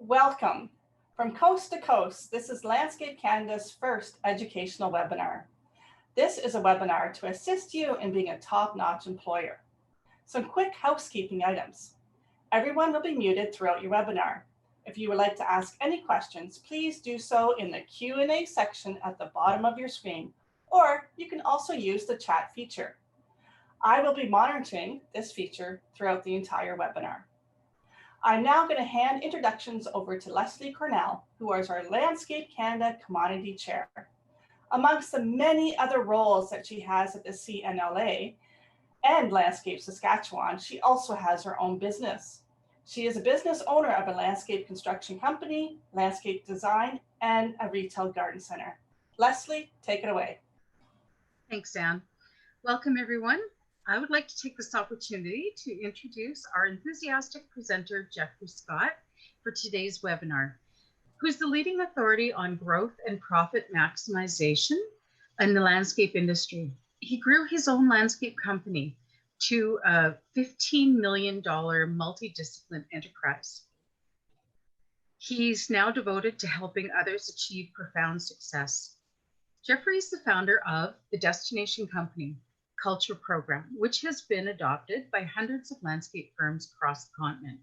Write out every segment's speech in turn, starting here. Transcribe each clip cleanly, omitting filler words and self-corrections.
Welcome. From coast to coast, this is Landscape Canada's first educational webinar. This is a webinar to assist you in being a top-notch employer. Some quick housekeeping items. Everyone will be muted throughout your webinar. If you would like to ask any questions, please do so in the Q&A section at the bottom of your screen, or you can also use the chat feature. I will be monitoring this feature throughout the entire webinar. I'm now going to hand introductions over to Leslie Cornell, who is our Landscape Canada Commodity Chair. Amongst the many other roles that she has at the CNLA and Landscape Saskatchewan, she also has her own business. She is a business owner of a landscape construction company, landscape design, and a retail garden center. Leslie, take it away. Thanks, Anne. Welcome, everyone. I would like to take this opportunity to introduce our enthusiastic presenter, Jeffree Scott, for today's webinar, who's the leading authority on growth and profit maximization in the landscape industry. He grew his own landscape company to a $15 million multidiscipline enterprise. He's now devoted to helping others achieve profound success. Jeffree is the founder of the Destination Company Culture Program, which has been adopted by hundreds of landscape firms across the continent,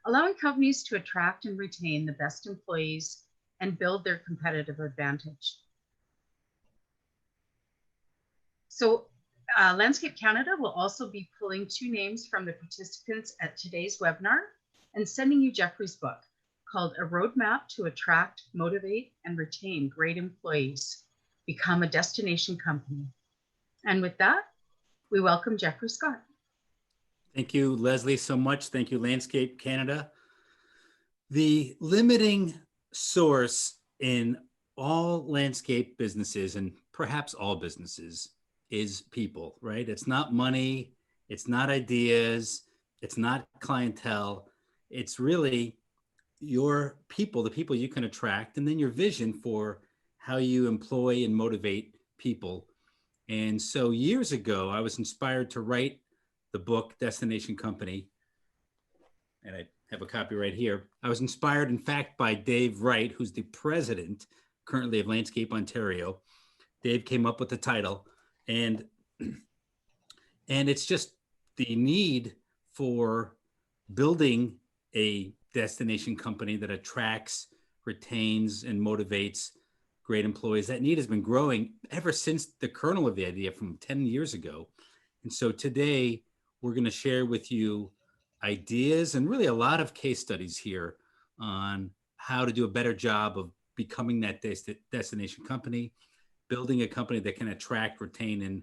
allowing companies to attract and retain the best employees and build their competitive advantage. So Landscape Canada will also be pulling 2 names from the participants at today's webinar and sending you Jeffree's book called A Roadmap to Attract, Motivate, and Retain Great Employees, Become a Destination Company. And with that, we welcome Jeffree Scott. Thank you, Leslie, so much. Thank you, Landscape Canada. The limiting source in all landscape businesses, and perhaps all businesses, is people, right? It's not money, it's not ideas, it's not clientele. It's really your people, the people you can attract, and then your vision for how you employ and motivate people. And so years ago, I was inspired to write the book Destination Company, and I have a copy right here. I was inspired, in fact, by Dave Wright, who's the president currently of Landscape Ontario. Dave came up with the title, and it's just the need for building a destination company that attracts, retains, and motivates great employees. That need has been growing ever since the kernel of the idea from 10 years ago. And so today we're going to share with you ideas and really a lot of case studies here on how to do a better job of becoming that destination company, building a company that can attract, retain, and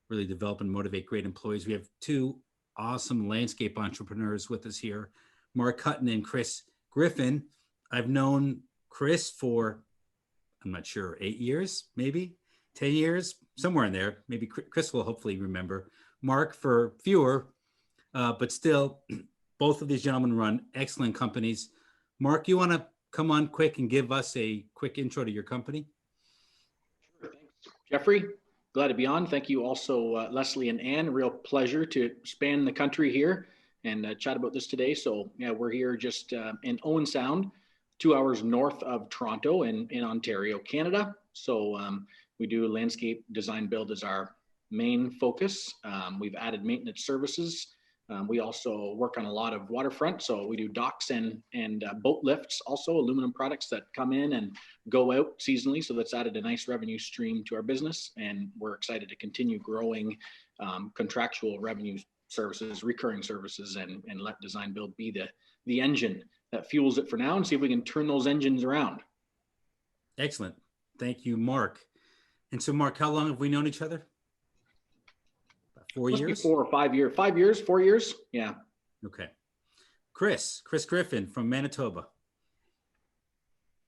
really develop and motivate great employees. We have 2 awesome landscape entrepreneurs with us here, Mark Hutton and Chris Griffin. I've known Chris for, I'm not sure, 8 years, maybe 10 years, somewhere in there. Maybe Chris will hopefully remember. Mark for fewer, but still, both of these gentlemen run excellent companies. Mark, you want to come on quick and give us a quick intro to your company? Sure, thanks, Jeffrey. Glad to be on. Thank you also, Leslie and Anne. Real pleasure to span the country here and chat about this today. So yeah, we're here just in Owen Sound, 2 hours north of Toronto in Ontario, Canada. So we do landscape design build as our main focus. We've added maintenance services. We also work on a lot of waterfront. So we do docks and boat lifts, also aluminum products that come in and go out seasonally. So that's added a nice revenue stream to our business. And we're excited to continue growing contractual revenue services, recurring services, and let design build be the engine that fuels it for now, and see if we can turn those engines around. Excellent. Thank you, Mark. And so, Mark, how long have we known each other? About 4 years? Must be 4 or 5 years. 5 years, 4 years. Yeah. Okay. Chris Griffin from Manitoba.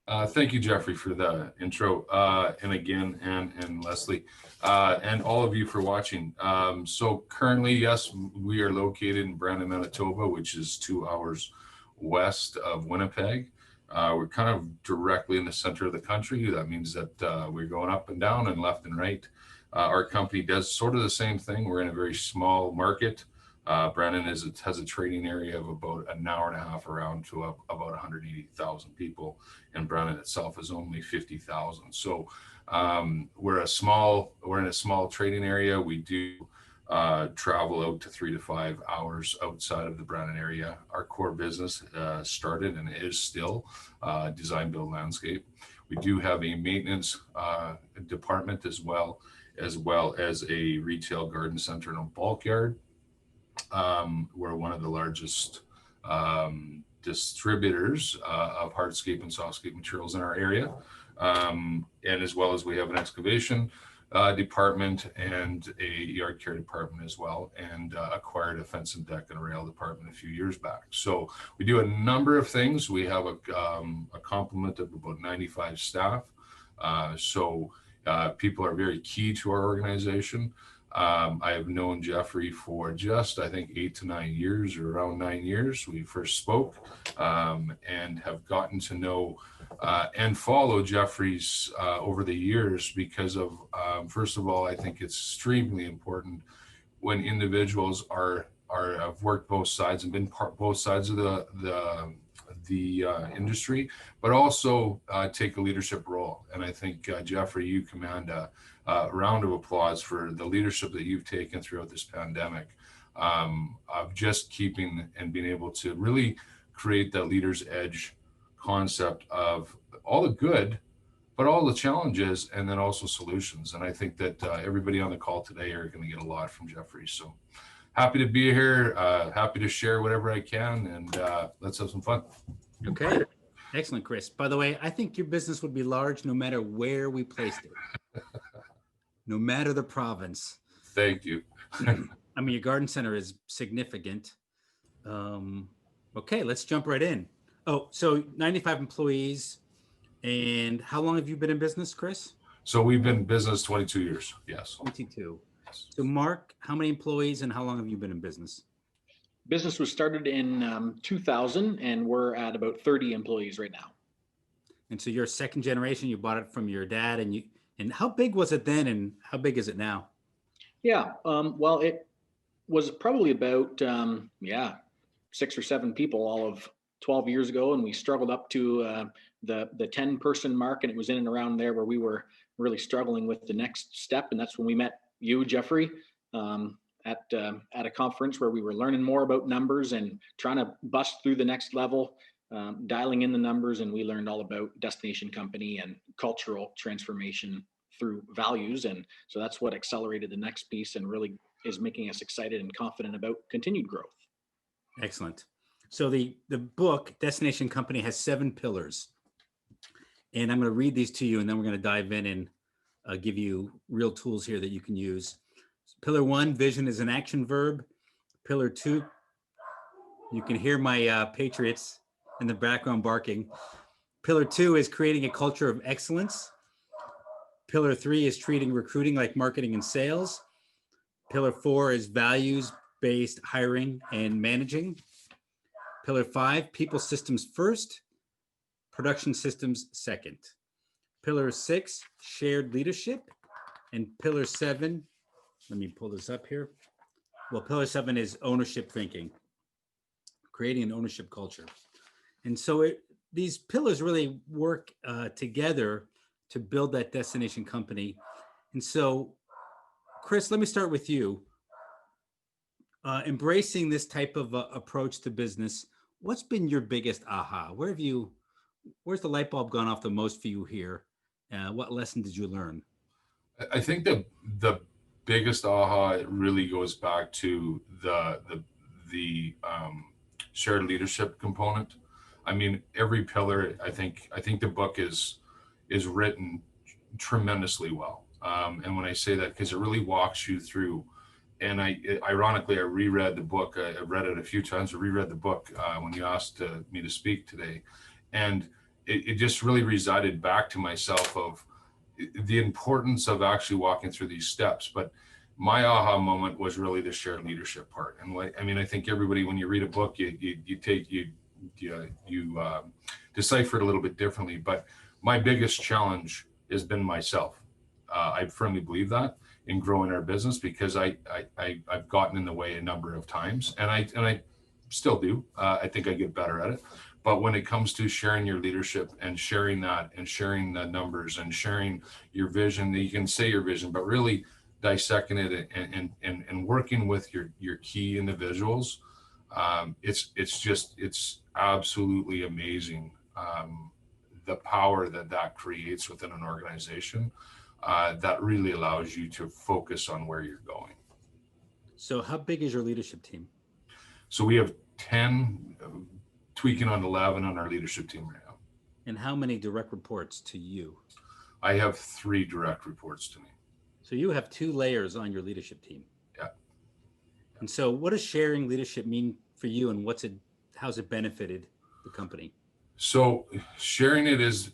Thank you, Jeffrey, for the intro. And again, Anne and Leslie, and all of you for watching. So currently, yes, we are located in Brandon, Manitoba, which is 2 hours west of Winnipeg. We're kind of directly in the center of the country. That means that we're going up and down and left and right. Our company does sort of the same thing. We're in a very small market Brandon has a trading area of about an hour and a half around to about 180,000 people, and Brandon itself is only 50,000. So we're in a small trading area. We do travel out to 3 to 5 hours outside of the Brandon area. Our core business started and is still design, build, landscape. We do have a maintenance department as well as a retail garden center and a bulk yard. We're one of the largest distributors of hardscape and softscape materials in our area. And as well as we have an excavation department and a yard care department as well, and acquired a fence and deck and a rail department a few years back. So we do a number of things. We have a complement of about 95 staff. So people are very key to our organization. I have known Jeffrey for just, I think, 8 to 9 years, or around 9 years. We first spoke and have gotten to know and follow Jeffrey's over the years because of, first of all, I think it's extremely important when individuals have worked both sides and been both sides of the industry, but also take a leadership role. And I think Jeffrey, you command a round of applause for the leadership that you've taken throughout this pandemic, of just keeping and being able to really create that leader's edge concept of all the good, but all the challenges, and then also solutions. And I think that everybody on the call today are going to get a lot from Jeffrey. So happy to be here, happy to share whatever I can, and let's have some fun. Okay, excellent, Chris. By the way, I think your business would be large no matter where we placed it, no matter the province. Thank you. I mean, your garden center is significant. Okay, let's jump right in. Oh, so 95 employees. And how long have you been in business, Chris? So we've been in business 22 years. Yes. 22. So Mark, how many employees and how long have you been in business? Business was started in 2000, and we're at about 30 employees right now. And so you're second generation, you bought it from your dad, and how big was it then and how big is it now? Yeah, well, it was probably about 6 or 7 people all of 12 years ago, and we struggled up to the 10-person mark, and it was in and around there where we were really struggling with the next step. And that's when we met you, Jeffrey, at a conference where we were learning more about numbers and trying to bust through the next level, dialing in the numbers. And we learned all about destination company and cultural transformation through values. And so that's what accelerated the next piece and really is making us excited and confident about continued growth. Excellent. So the book, Destination Company, has 7 pillars. And I'm going to read these to you, and then we're going to dive in and give you real tools here that you can use. Pillar 1, vision is an action verb. Pillar 2, you can hear my patriots in the background barking. Pillar 2 is creating a culture of excellence. Pillar 3 is treating recruiting like marketing and sales. Pillar 4 is values-based hiring and managing. Pillar 5, people systems first, production systems second. Pillar 6, shared leadership. And pillar 7, let me pull this up here. Well, pillar 7 is ownership thinking, creating an ownership culture. And so these pillars really work together to build that destination company. And so, Chris, let me start with you. Embracing this type of approach to business, what's been your biggest aha? Where's the light bulb gone off the most for you here? What lesson did you learn? I think the biggest aha really goes back to the shared leadership component. I mean, every pillar, I think the book is written tremendously well. And when I say that, because it really walks you through. And ironically, I reread the book. I read it a few times. I reread the book when you asked me to speak today. And it just really resided back to myself of the importance of actually walking through these steps. But my aha moment was really the shared leadership part. And I think everybody, when you read a book, you decipher it a little bit differently. But my biggest challenge has been myself. I firmly believe that. in growing our business, because I've gotten in the way a number of times, and I still do. I think I get better at it. But when it comes to sharing your leadership and sharing that and sharing the numbers and sharing your vision, you can say your vision, but really dissecting it and working with your key individuals, it's absolutely amazing, the power that creates within an organization, that really allows you to focus on where you're going. So how big is your leadership team? So we have 10, tweaking on 11 on our leadership team right now. And how many direct reports to you? I have 3 direct reports to me. So you have 2 layers on your leadership team. Yeah. And so what does sharing leadership mean for you, and how's it benefited the company? So sharing it is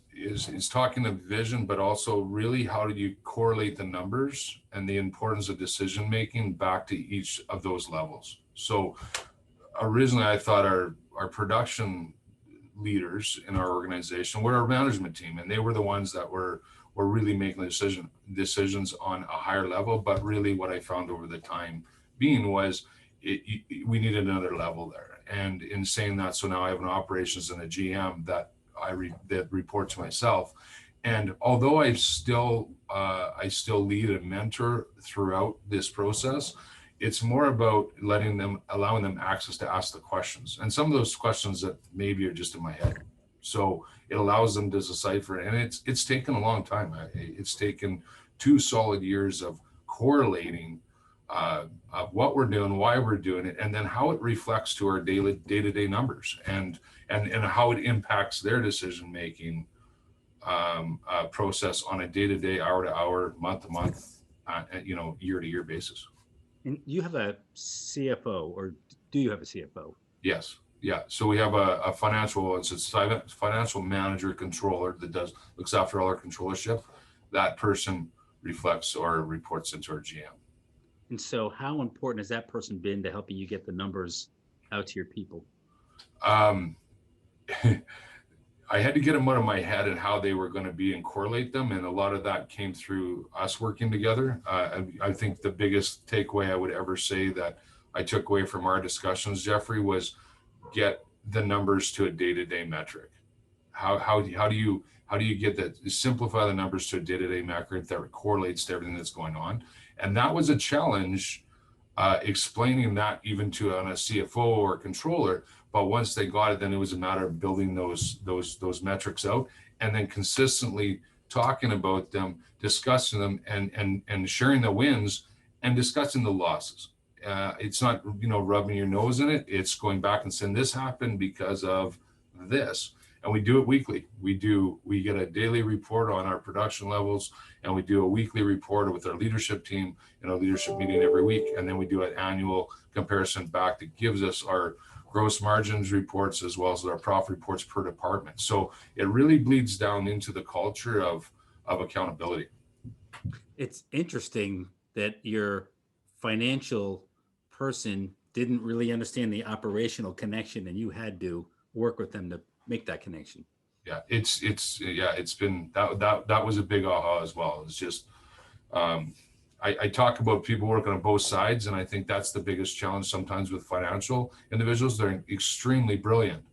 talking the vision, but also really how do you correlate the numbers and the importance of decision making back to each of those levels. So originally I thought our production leaders in our organization were our management team, and they were the ones that were really making the decisions on a higher level. But really what I found over the time being was we needed another level there. And in saying that, so now I have an operations and a GM that that report to myself. And although I still lead and mentor throughout this process, it's more about allowing them access to ask the questions. And some of those questions that maybe are just in my head. So it allows them to decipher. And it's taken a long time. It's taken 2 solid years of correlating of what we're doing, why we're doing it, and then how it reflects to our day-to-day numbers and how it impacts their decision-making process on a day-to-day, hour-to-hour, month-to-month, year-to-year basis. And you have a CFO, or do you have a CFO? Yes. Yeah. So we have a financial manager controller that looks after all our controllership. That person reflects or reports into our GM. And so how important has that person been to helping you get the numbers out to your people? I had to get them out of my head and how they were going to be and correlate them. And a lot of that came through us working together. I think the biggest takeaway I would ever say that I took away from our discussions, Jeffrey, was get the numbers to a day-to-day metric. How do you get that, simplify the numbers to a day-to-day metric that correlates to everything that's going on? And that was a challenge, explaining that even to a CFO or a controller. But once they got it, then it was a matter of building those metrics out, and then consistently talking about them, discussing them, and sharing the wins and discussing the losses. It's not rubbing your nose in it. It's going back and saying this happened because of this, and we do it weekly. We get a daily report on our production levels, and we do a weekly report with our leadership team in a leadership meeting every week, and then we do an annual comparison back that gives us our gross margins reports as well as our profit reports per department. So it really bleeds down into the culture of accountability. It's interesting that your financial person didn't really understand the operational connection, and you had to work with them to make that connection. Yeah, it's been that was a big aha as well. It's just I talk about people working on both sides, and I think that's the biggest challenge sometimes with financial individuals. They're extremely brilliant,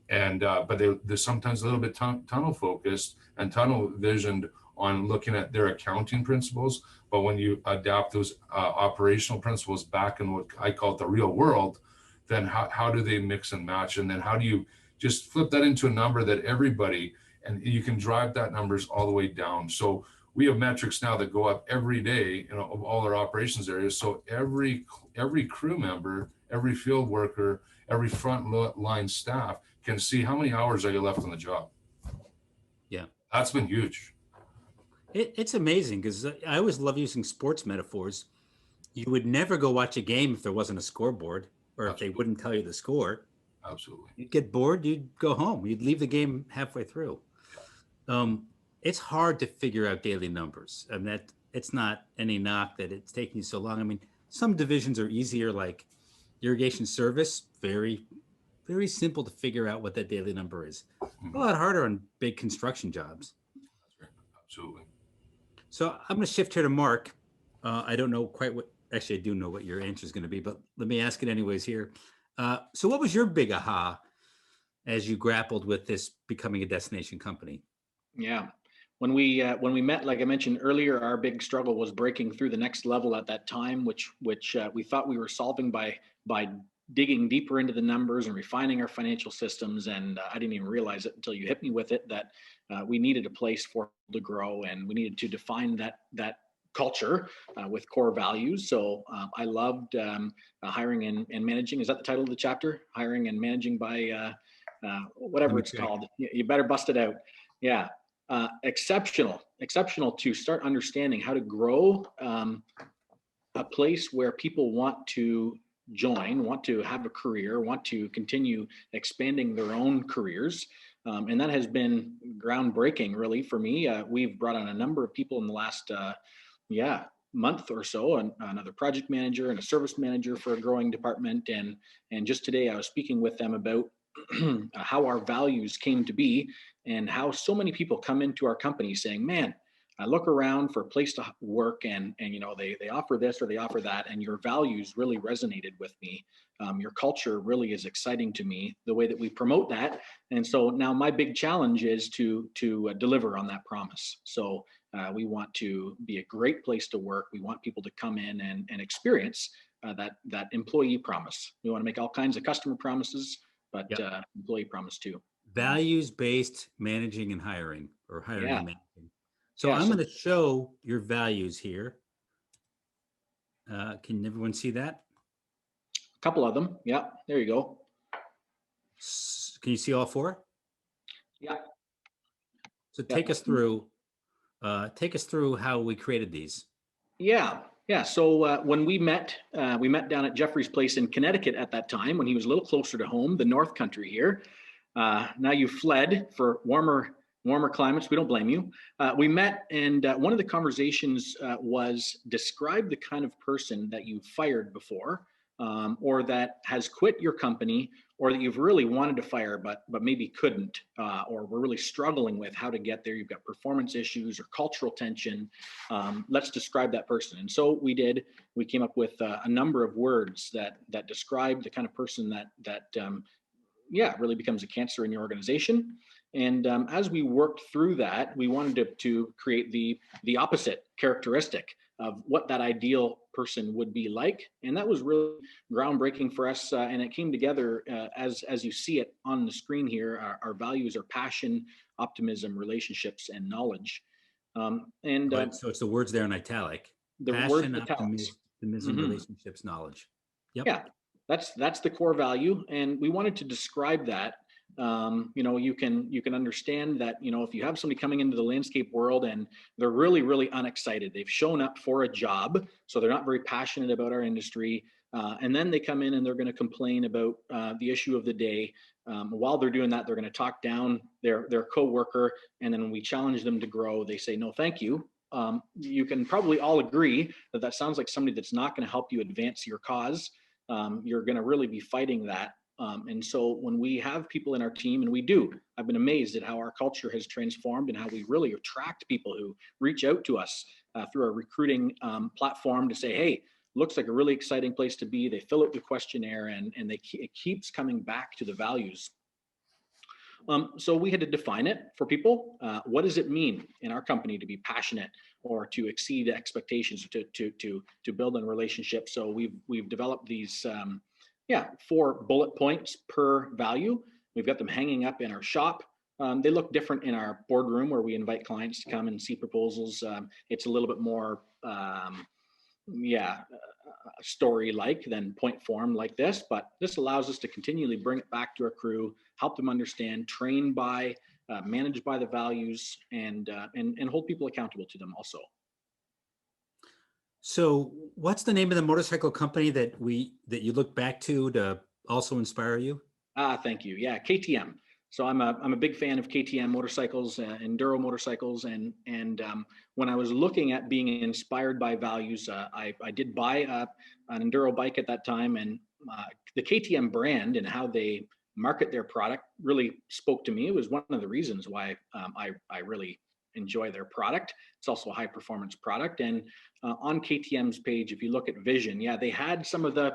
and but they're sometimes a little bit tunnel focused and tunnel visioned on looking at their accounting principles. But when you adapt those operational principles back in what I call it the real world, then how do they mix and match? And then how do you just flip that into a number that everybody, and you can drive that numbers all the way down. So we have metrics now that go up every day in all our operations areas. So every crew member, every field worker, every front line staff can see how many hours are you left on the job. Yeah, that's been huge. It's amazing because I always love using sports metaphors. You would never go watch a game if there wasn't a scoreboard, or if they wouldn't tell you the score. Absolutely. You'd get bored, you'd go home. You'd leave the game halfway through. It's hard to figure out daily numbers, and that it's not any knock that it's taking you so long. I mean, some divisions are easier, like irrigation service, very, very simple to figure out what that daily number is. A lot harder on big construction jobs. Absolutely. So I'm going to shift here to Mark. I don't know quite what, actually, I do know what your answer is going to be, but let me ask it anyways here. So what was your big aha as you grappled with this becoming a destination company? Yeah. When we met, like I mentioned earlier, our big struggle was breaking through the next level at that time, which we thought we were solving by digging deeper into the numbers and refining our financial systems. And I didn't even realize it until you hit me with it that we needed a place for it to grow, and we needed to define that culture with core values. So I loved hiring and managing. Is that the title of the chapter? Hiring and managing by whatever it's called. You better bust it out. Yeah. Exceptional to start understanding how to grow a place where people want to join, want to have a career, want to continue expanding their own careers. And that has been groundbreaking, really, for me. We've brought on a number of people in the last, month or so, another project manager and a service manager for a growing department. And just today I was speaking with them about how our values came to be and how so many people come into our company saying, man, I look around for a place to work and they offer this or they offer that, and your values really resonated with me. Your culture really is exciting to me, the way that we promote that. And so now my big challenge is to deliver on that promise. So we want to be a great place to work. We want people to come in and experience that employee promise. We want to make all kinds of customer promises, but employee promise too. Values-based managing and hiring, or hiring and managing. So I'm going to show your values here. Can everyone see that? A couple of them. Yeah, there you go. Can you see all four? Yeah. So take us through how we created these. Yeah. So when we met down at Jeffrey's place in Connecticut at that time, when he was a little closer to home, the North Country here. Now you fled for warmer climates. We don't blame you. We met, and one of the conversations was describe the kind of person that you fired before, or that has quit your company, or that you've really wanted to fire but maybe couldn't, or we're really struggling with how to get there. You've got performance issues or cultural tension. Let's describe that person. And so we did. We came up with a number of words that describe the kind of person that really becomes a cancer in your organization. And as we worked through that, we wanted to create the opposite characteristic of what that ideal person would be like. And that was really groundbreaking for us. And it came together as you see it on the screen here. Our values are passion, optimism, relationships, and knowledge. So it's the words there in italic. The passion, word optimism, relationships, knowledge. Yep. Yeah, that's the core value. And we wanted to describe that. You can understand that, if you have somebody coming into the landscape world and they're really, really unexcited, they've shown up for a job, so they're not very passionate about our industry. And then they come in and they're going to complain about the issue of the day. While they're doing that, they're going to talk down their coworker. And then when we challenge them to grow, they say, no, thank you. You can probably all agree that sounds like somebody that's not going to help you advance your cause. You're going to really be fighting that. And so when we have people in our team, and we do, I've been amazed at how our culture has transformed and how we really attract people who reach out to us through our recruiting platform to say, hey, looks like a really exciting place to be. They fill out the questionnaire, and it keeps coming back to the values. So we had to define it for people. What does it mean in our company to be passionate or to exceed expectations, to build a relationship? So we've developed these 4 bullet points per value. We've got them hanging up in our shop. They look different in our boardroom where we invite clients to come and see proposals. It's a little bit more, story-like than point form like this, but this allows us to continually bring it back to our crew, help them understand, train by, manage by the values, and hold people accountable to them also. So what's the name of the motorcycle company that you look back to also inspire you? Thank you. Yeah, KTM. So I'm a big fan of KTM motorcycles, enduro motorcycles, and when I was looking at being inspired by values, I did buy an enduro bike at that time, and the KTM brand and how they market their product really spoke to me. It was one of the reasons why I really enjoy their product. It's also a high performance product. And on KTM's page, if you look at vision, yeah, they had some of the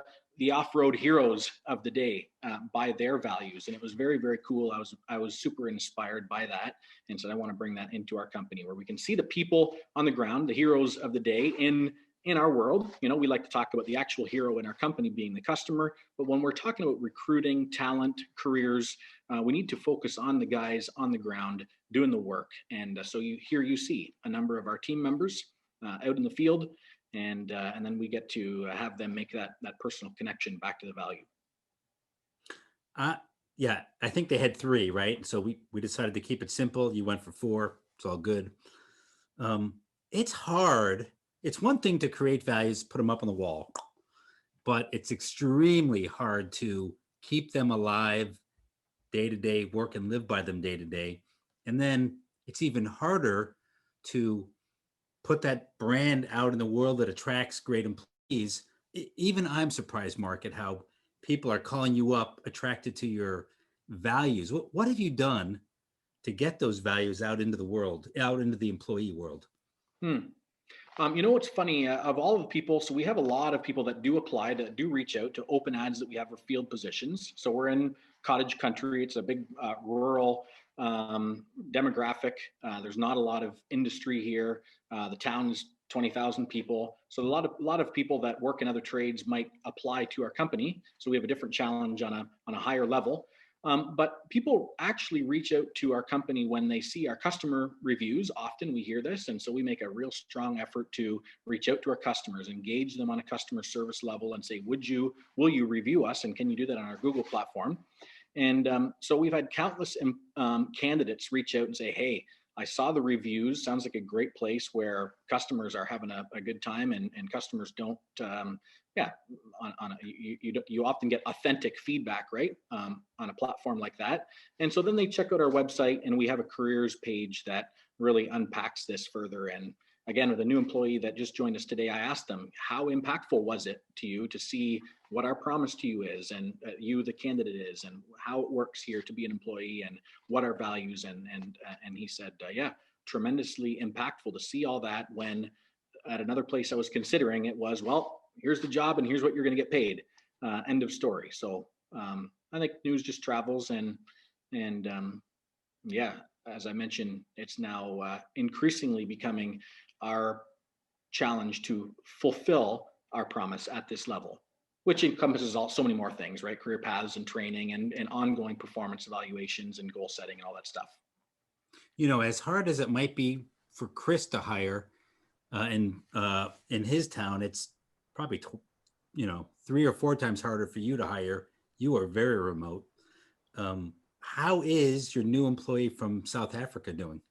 off-road heroes of the day by their values, and it was very, very cool. I was super inspired by that, and so I want to bring that into our company where we can see the people on the ground, the heroes of the day in our world. You know, we like to talk about the actual hero in our company being the customer, but when we're talking about recruiting, talent, careers, we need to focus on the guys on the ground doing the work. And so you see a number of our team members out in the field, and then we get to have them make that personal connection back to the value. Yeah, I think they had 3, right? So we decided to keep it simple. You went for 4. It's all good. It's hard. It's one thing to create values, put them up on the wall, but it's extremely hard to keep them alive day to day, work and live by them day to day. And then it's even harder to put that brand out in the world that attracts great employees. Even I'm surprised, Mark, at how people are calling you up, attracted to your values. What have you done to get those values out into the world, out into the employee world? You know what's funny, of all of the people, so we have a lot of people that do apply, that do reach out to open ads that we have for field positions. So we're in cottage country. It's a big rural demographic. There's not a lot of industry here. The town is 20,000 people. So a lot of people that work in other trades might apply to our company. So we have a different challenge on a higher level. But people actually reach out to our company when they see our customer reviews. Often we hear this. And so we make a real strong effort to reach out to our customers, engage them on a customer service level and say, will you review us? And can you do that on our Google platform? And so we've had countless candidates reach out and say, hey, I saw the reviews. Sounds like a great place where customers are having a good time, and customers don't, you often get authentic feedback, right? On a platform like that. And so then they check out our website, and we have a careers page that really unpacks this further. And again, with a new employee that just joined us today, I asked them, how impactful was it to you to see what our promise to you is, and you, the candidate, is, and how it works here to be an employee, and what our values, and he said, yeah, tremendously impactful to see all that, when at another place I was considering, it was, well, here's the job and here's what you're going to get paid. End of story. So I think news just travels, and yeah, as I mentioned, it's now increasingly becoming our challenge to fulfill our promise at this level, which encompasses so many more things, right? Career paths and training and ongoing performance evaluations and goal setting and all that stuff. You know, as hard as it might be for Chris to hire in his town, it's probably 3 or 4 times harder for you to hire. You are very remote. How is your new employee from South Africa doing?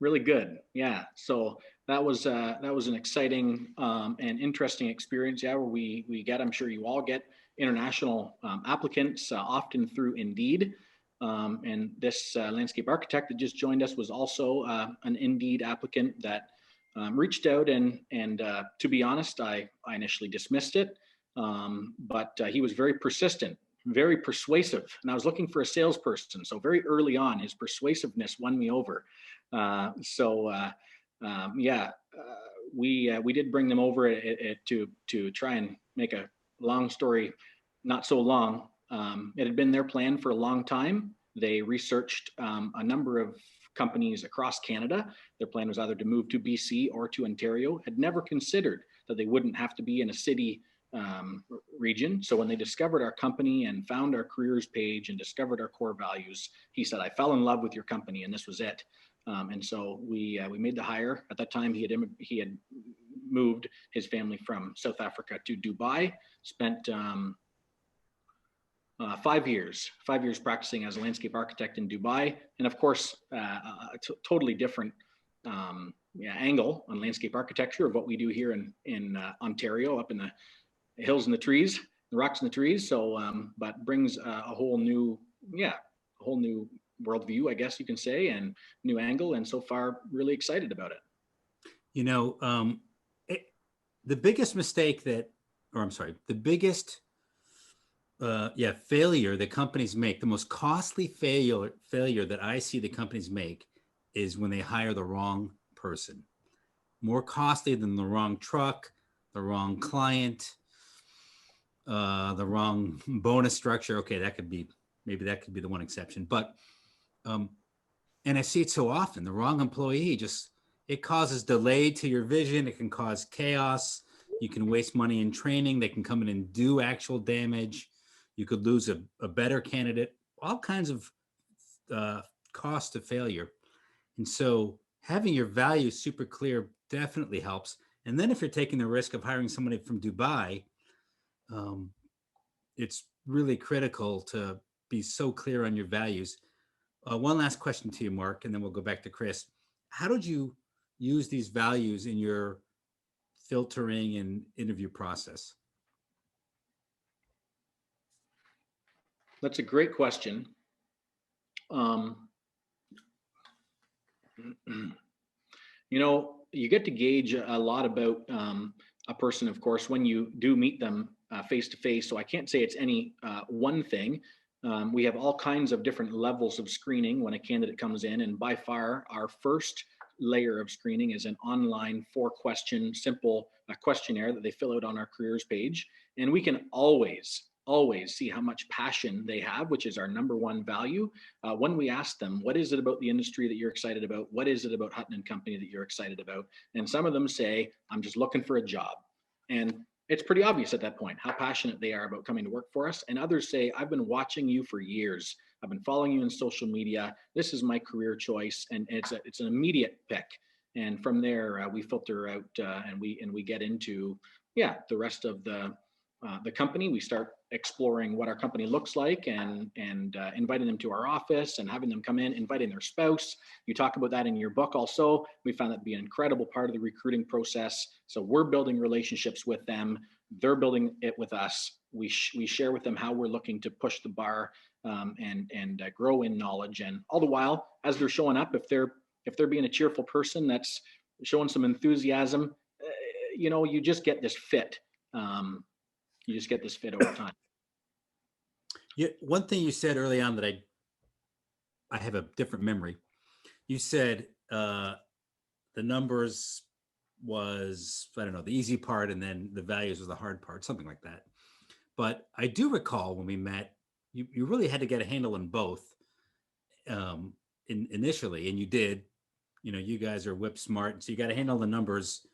Really good. Yeah. So that was an exciting and interesting experience. Yeah, where we get, I'm sure you all get international applicants, often through Indeed. And this landscape architect that just joined us was also an Indeed applicant that reached out, and to be honest, I initially dismissed it, but he was very persistent, very persuasive, and I was looking for a salesperson. So very early on, his persuasiveness won me over. We did bring them over to try and make a long story not so long. It had been their plan for a long time. They researched a number of companies across Canada. Their plan was either to move to BC or to Ontario. Had never considered that they wouldn't have to be in a city region. So when they discovered our company and found our careers page and discovered our core values, he said, I fell in love with your company, and this was it. And so we made the hire. At that time, he had moved his family from South Africa to Dubai, spent 5 years practicing as a landscape architect in Dubai. And of course, a totally different angle on landscape architecture of what we do here in Ontario, up in the hills and the trees, the rocks and the trees. So, but brings a whole new worldview, I guess you can say, and new angle. And so far, really excited about it. You know, the biggest failure that companies make, the most costly failure that I see the companies make, is when they hire the wrong person. More costly than the wrong truck, the wrong client, the wrong bonus structure. Okay, maybe that could be the one exception. But and I see it so often. The wrong employee it causes delay to your vision. It can cause chaos. You can waste money in training. They can come in and do actual damage. You could lose a better candidate. All kinds of cost to failure. And so having your values super clear definitely helps. And then if you're taking the risk of hiring somebody from Dubai, it's really critical to be so clear on your values. One last question to you, Mark, and then we'll go back to Chris. How did you use these values in your filtering and interview process? That's a great question. You know, you get to gauge a lot about a person, of course, when you do meet them face to face. So I can't say it's any one thing. We have all kinds of different levels of screening when a candidate comes in, and by far our first layer of screening is an online 4-question simple questionnaire that they fill out on our careers page, and we can always see how much passion they have, which is our number one value. When we ask them, what is it about the industry that you're excited about? What is it about Hutton and Company that you're excited about? And some of them say, I'm just looking for a job. And it's pretty obvious at that point how passionate they are about coming to work for us. And others say, I've been watching you for years. I've been following you on social media. This is my career choice. And it's an immediate pick. And from there, we filter out and we get into, the rest of the company. We start exploring what our company looks like and inviting them to our office and having them come in, inviting their spouse. You talk about that in your book also. We found that to be an incredible part of the recruiting process. So we're building relationships with them. They're building it with us. We share with them how we're looking to push the bar and grow in knowledge. And all the while, as they're showing up, if they're being a cheerful person that's showing some enthusiasm, you just get this fit. You just get this fit over time. Yeah, one thing you said early on that I have a different memory. You said the numbers was, I don't know, the easy part, and then the values was the hard part, something like that. But I do recall when we met, you really had to get a handle on both initially, and you did. You guys are whip smart, so you got to handle the numbers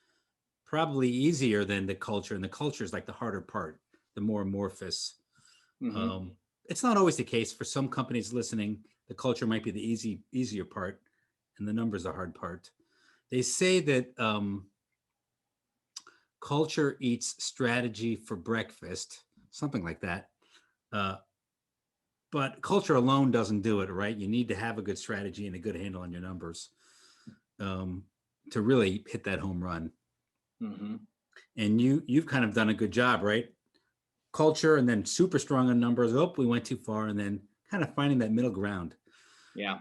probably easier than the culture, and the culture is like the harder part, the more amorphous. Mm-hmm. It's not always the case. For some companies listening, the culture might be the easier part, and the numbers the hard part. They say that culture eats strategy for breakfast, something like that. But culture alone doesn't do it, right? You need to have a good strategy and a good handle on your numbers to really hit that home run. Mm-hmm. And you've kind of done a good job, right? Culture and then super strong on numbers. Oh, we went too far, and then kind of finding that middle ground. Yeah.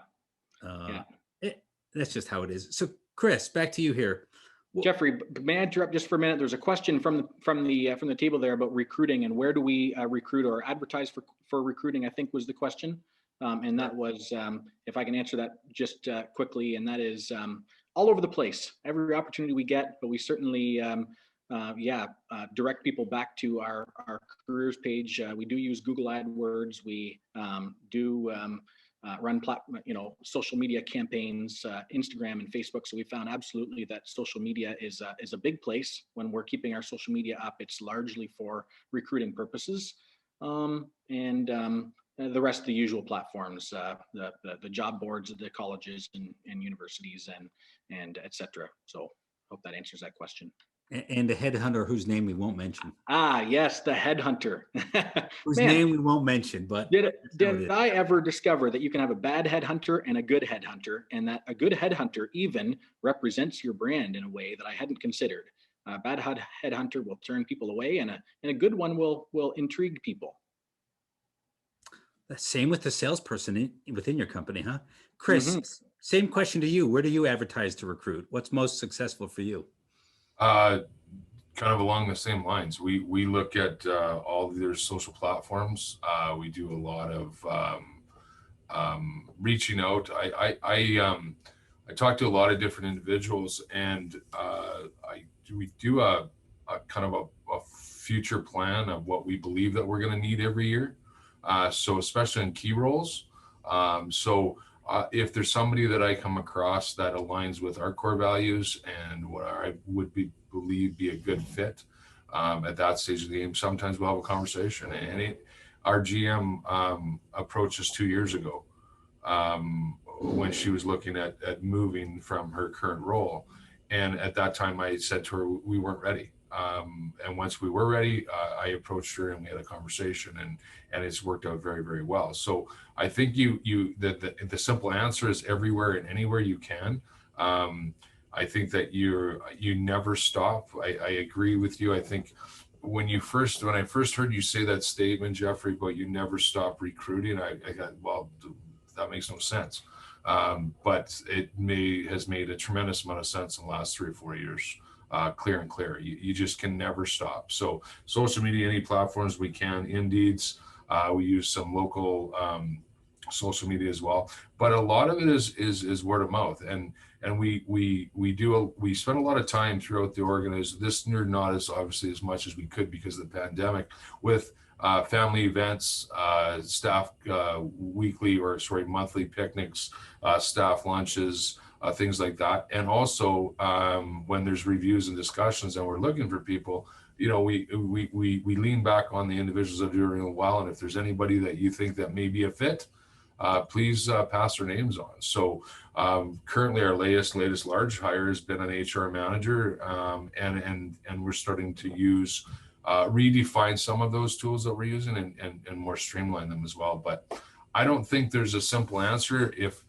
That's just how it is. So, Chris, back to you here. Jeffrey, may I interrupt just for a minute? There's a question from the table there about recruiting and where do we recruit or advertise for recruiting, I think was the question. And that was, if I can answer that just quickly, and that is all over the place, every opportunity we get, but we certainly, direct people back to our careers page. We do use Google AdWords. We do run social media campaigns, Instagram and Facebook. So we found absolutely that social media is a big place. When we're keeping our social media up, it's largely for recruiting purposes. The rest of the usual platforms, the job boards at the colleges and universities and et cetera. So hope that answers that question. And the headhunter whose name we won't mention. Ah, yes, the headhunter. Whose name we won't mention, but did I ever discover that you can have a bad headhunter and a good headhunter, and that a good headhunter even represents your brand in a way that I hadn't considered. A bad headhunter will turn people away, and a good one will intrigue people. The same with the salesperson within your company, huh? Chris, Same question to you. Where do you advertise to recruit? What's most successful for you? Kind of along the same lines. We look at all their social platforms. We do a lot of reaching out. I I talk to a lot of different individuals, and we do a kind of a future plan of what we believe that we're going to need every year. So especially in key roles. If there's somebody that I come across that aligns with our core values and what I would believe be a good fit at that stage of the game, sometimes we'll have a conversation. And our GM approached us 2 years ago when she was looking at moving from her current role. And at that time, I said to her, we weren't ready. And once we were ready, I approached her and we had a conversation, and it's worked out very, very well. So I think the simple answer is everywhere and anywhere you can. I think that you never stop. I agree with you. I think when I first heard you say that statement, Jeffrey, but you never stop recruiting, I got, well, that makes no sense. But it has made a tremendous amount of sense in the last 3 or 4 years. Clear and clear. You just can never stop. So social media, any platforms we can, Indeeds, we use some local social media as well. But a lot of it is word of mouth, and we spend a lot of time throughout the organization. This year not as obviously as much as we could because of the pandemic, with family events, staff monthly picnics, staff lunches, things like that. And also when there's reviews and discussions and we're looking for people, we lean back on the individuals that are doing well. And if there's anybody that you think that may be a fit, please pass their names on. So currently our latest large hire has been an HR manager, and we're starting to use redefine some of those tools that we're using and more streamline them as well. But I don't think there's a simple answer. If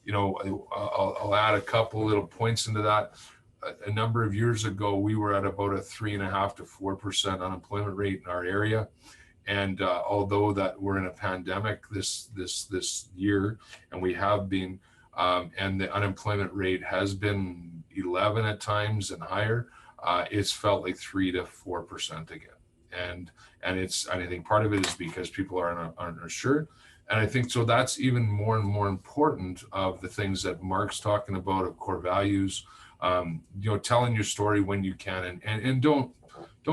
I'll add a couple little points into that. A number of years ago, we were at about a 3.5% to 4% unemployment rate in our area. And although that we're in a pandemic this year, and we have been, and the unemployment rate has been 11 at times and higher, it's felt like 3 to 4% again. And I think part of it is because people are uninsured. And I think so that's even more and more important of the things that Mark's talking about, of core values, telling your story when you can, and don't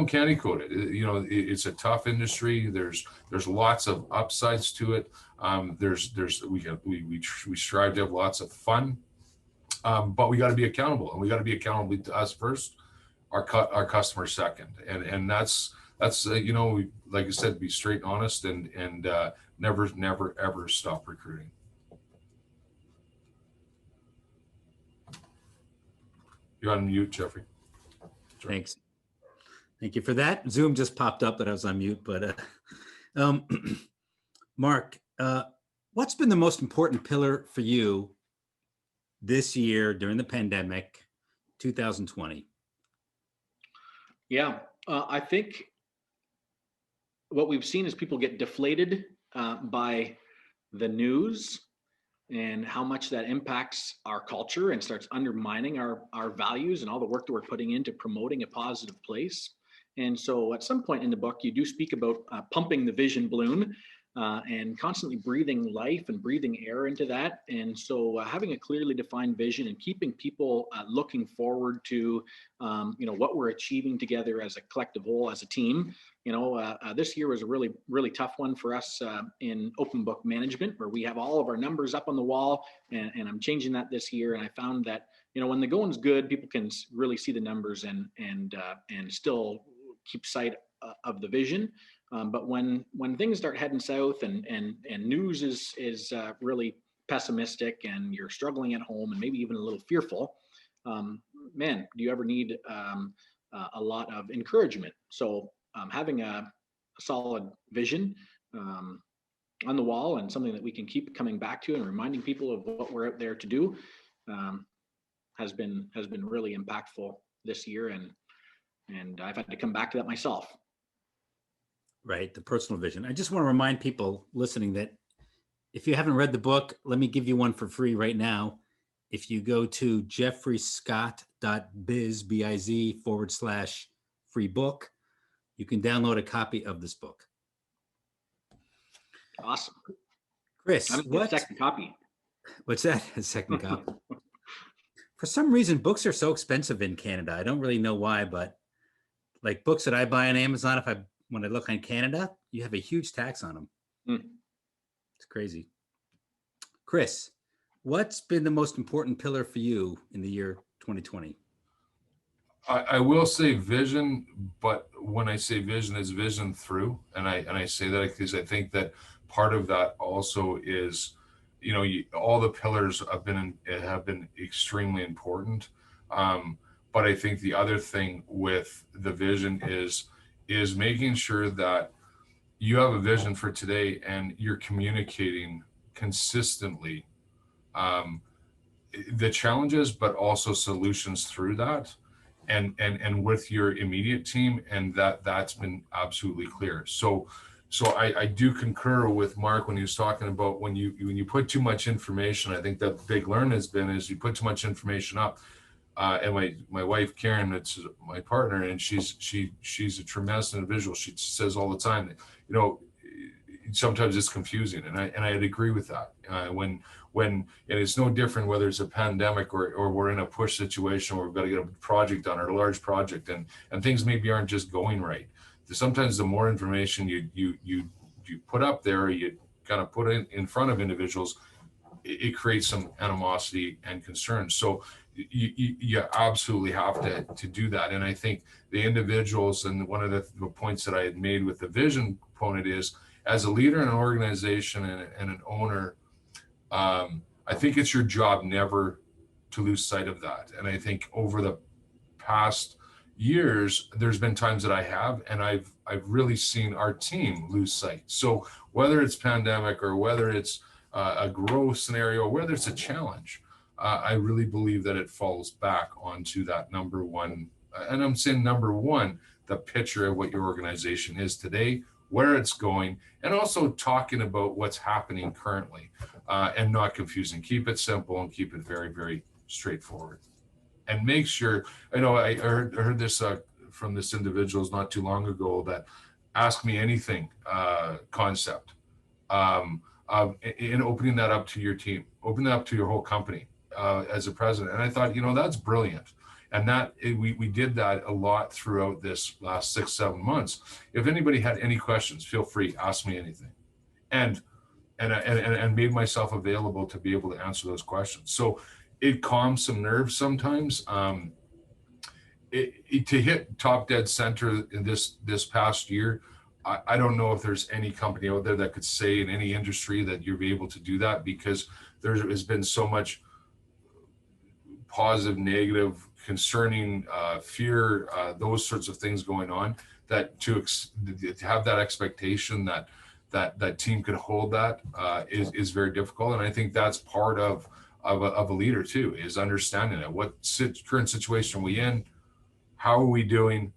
candy coat it. It's a tough industry. There's lots of upsides to it. We strive to have lots of fun, but we got to be accountable, and we got to be accountable to us first, our customers second, and that's like I said, be straight and honest, and never ever stop recruiting. You're on mute, Jeffrey. Sorry. Thanks. Thank you for that. Zoom just popped up that I was on mute, but Mark, what's been the most important pillar for you this year during the pandemic, 2020? Yeah, I think what we've seen is people get deflated by the news and how much that impacts our culture and starts undermining our values and all the work that we're putting into promoting a positive place. And so at some point in the book, you do speak about pumping the vision balloon and constantly breathing life and breathing air into that. And so having a clearly defined vision and keeping people looking forward to, what we're achieving together as a collective whole, as a team. This year was a really, really tough one for us in open book management, where we have all of our numbers up on the wall, and I'm changing that this year. And I found that, when the going's good, people can really see the numbers and still keep sight of the vision. But when things start heading south and news is really pessimistic, and you're struggling at home and maybe even a little fearful, man, do you ever need a lot of encouragement? So having a solid vision on the wall, and something that we can keep coming back to and reminding people of what we're out there to do, has been really impactful this year, and I've had to come back to that myself. Right, the personal vision. I just want to remind people listening that if you haven't read the book, let me give you one for free right now. If you go to jeffreyscott.biz/free book, you can download a copy of this book. Awesome. Chris, I'm what? Second copy. What's that? A second copy. For some reason, books are so expensive in Canada. I don't really know why, but like books that I buy on Amazon, when I look on Canada, you have a huge tax on them. Mm. It's crazy. Chris, what's been the most important pillar for you in the year 2020? I will say vision, but when I say vision, it's vision through, and I say that because I think that part of that also is, all the pillars have been extremely important. But I think the other thing with the vision is making sure that you have a vision for today and you're communicating consistently the challenges, but also solutions through that. And with your immediate team, and that's been absolutely clear. So I do concur with Mark when he was talking about when you put too much information. I think that big learn has been is you put too much information up. And my wife Karen, it's my partner, and she's a tremendous individual. She says all the time that sometimes it's confusing, and I'd agree with that. When and it's no different whether it's a pandemic or we're in a push situation where we've got to get a project done or a large project, and things maybe aren't just going right. Sometimes the more information you put up there, you kind of put in front of individuals, it creates some animosity and concern. So you absolutely have to do that. And I think the individuals, and one of the points that I had made with the vision component is, as a leader in an organization and an owner, I think it's your job never to lose sight of that. And I think over the past years, there's been times that I have, and I've really seen our team lose sight. So whether it's pandemic or whether it's a growth scenario, whether it's a challenge, I really believe that it falls back onto that number one. And I'm saying number one, the picture of what your organization is today, where it's going, and also talking about what's happening currently, and not confusing. Keep it simple and keep it very, very straightforward. And make sure, I heard this from this individuals not too long ago, that ask me anything concept, in opening that up to your team, open that up to your whole company as a president. And I thought, that's brilliant. And we did that a lot throughout this last 6-7 months. If anybody had any questions, feel free, ask me anything. And made myself available to be able to answer those questions. So it calms some nerves sometimes. To hit top dead center in this past year, I don't know if there's any company out there that could say in any industry that you'll be able to do that, because there has been so much positive, negative, concerning, fear, those sorts of things going on, that to have that expectation that team could hold that is very difficult. And I think that's part of a leader too, is understanding that what current situation are we in, how are we doing,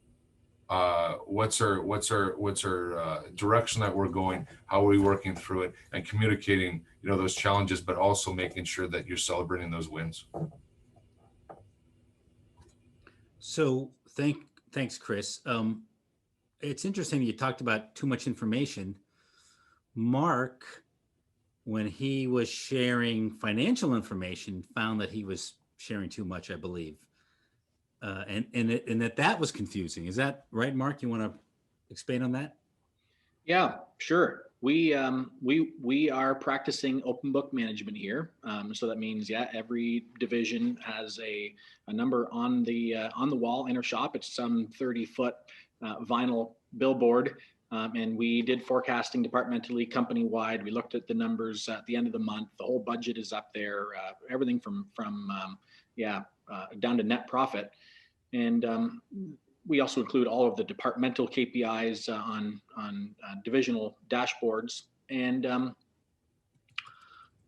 what's our direction that we're going, how are we working through it, and communicating those challenges, but also making sure that you're celebrating those wins. So thanks, Chris. It's interesting you talked about too much information. Mark, when he was sharing financial information, found that he was sharing too much, I believe, and that was confusing. Is that right, Mark? You want to expand on that? Yeah, sure. We are practicing open book management here. So that means, every division has a number on the wall in our shop. It's some 30-foot vinyl billboard. And we did forecasting departmentally, company-wide. We looked at the numbers at the end of the month. The whole budget is up there, everything from down to net profit. And we also include all of the departmental KPIs on divisional dashboards. And